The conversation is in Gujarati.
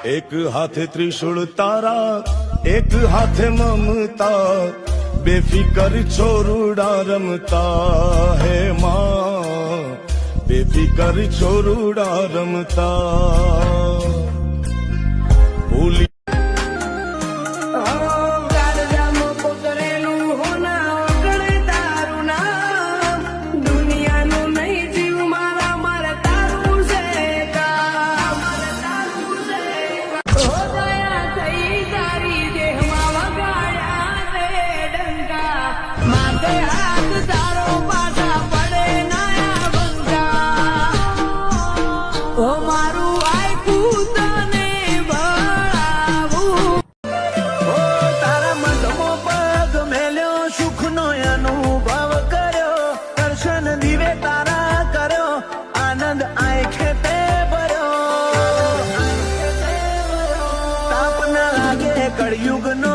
એક હાથે ત્રિશૂળ તારા, એક હાથે મમતા, બેફિકર છોરુડા રમતા હે માં, બેફિકર છોરુડા રમતા. ભૂલી કળયુગ નો